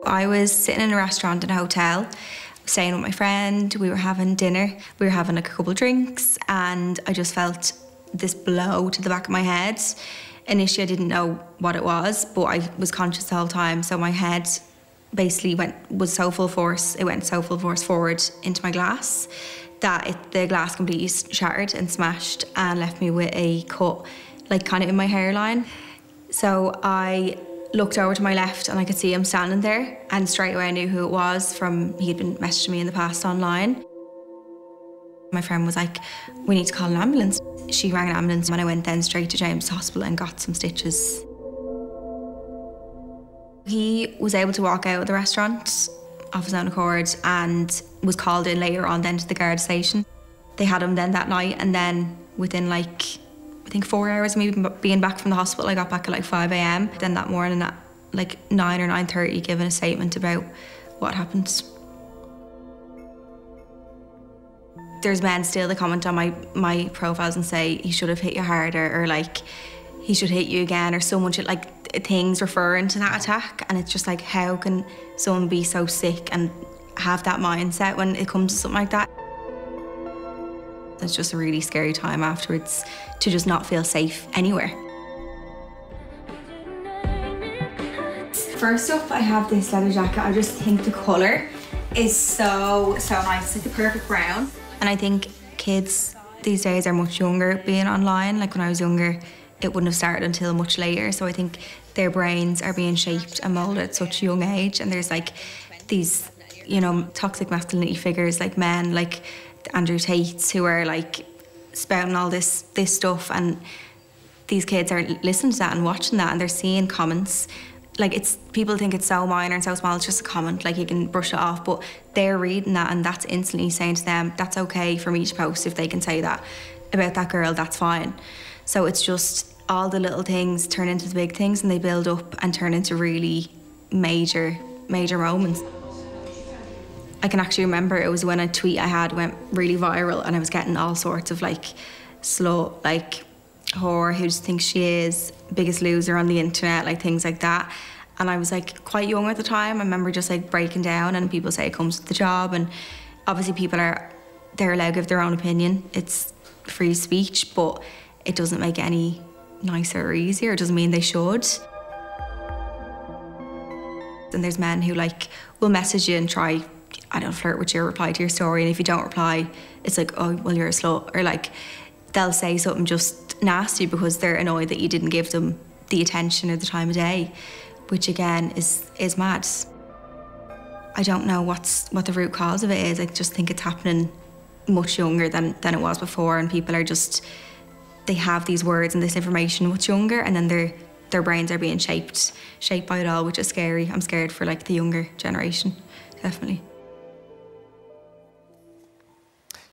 I was sitting in a restaurant in a hotel, staying with my friend. We were having dinner. We were having like a couple of drinks, and I just felt this blow to the back of my head. Initially, I didn't know what it was, but I was conscious the whole time. So my head basically was so full force. It went so full force forward into my glass that the glass completely shattered and smashed and left me with a cut, like kind of in my hairline. So I looked over to my left and I could see him standing there, and straight away I knew who it was from, he'd been messaging me in the past online. My friend was like, we need to call an ambulance. She rang an ambulance and I went then straight to James Hospital and got some stitches. He was able to walk out of the restaurant of his own accord and was called in later on then to the guard station. They had him then that night, and then within like, I think 4 hours of me being back from the hospital, I got back at like 5 a.m. Then that morning at like 9 or 9:30, giving a statement about what happened. There's men still that comment on my profiles and say he should have hit you harder, or like he should hit you again, or so much like things referring to that attack. And it's just like, how can someone be so sick and have that mindset when it comes to something like that? It's just a really scary time afterwards to just not feel safe anywhere. First up, I have this leather jacket. I just think the colour is so nice. It's like the perfect brown. And I think kids these days are much younger being online. Like when I was younger, it wouldn't have started until much later. So I think their brains are being shaped and moulded at such a young age. And there's like these, you know, toxic masculinity figures like men, like Andrew Tate's, who are like spouting all this stuff, and these kids are listening to that and watching that, and they're seeing comments. Like, people think it's so minor and so small, it's just a comment, like you can brush it off, but they're reading that and that's instantly saying to them, that's okay for me to post. If they can say that about that girl, that's fine. So it's just all the little things turn into the big things, and they build up and turn into really major moments. I can actually remember it was when a tweet I had went really viral, and I was getting all sorts of like slut, like whore, who just thinks she is, biggest loser on the internet, like things like that. And I was like quite young at the time. I remember just like breaking down, and people say it comes with the job, and obviously they're allowed to give their own opinion. It's free speech, but it doesn't make it any nicer or easier. It doesn't mean they should. And there's men who like will message you and try, I don't know, flirt with you or reply to your story, and if you don't reply, it's like, oh, well, you're a slut, or like they'll say something just nasty because they're annoyed that you didn't give them the attention or the time of day, which again is mad. I don't know what the root cause of it is. I just think it's happening much younger than it was before, and people are just, they have these words and this information much younger, and then their brains are being shaped by it all, which is scary. I'm scared for like the younger generation, definitely.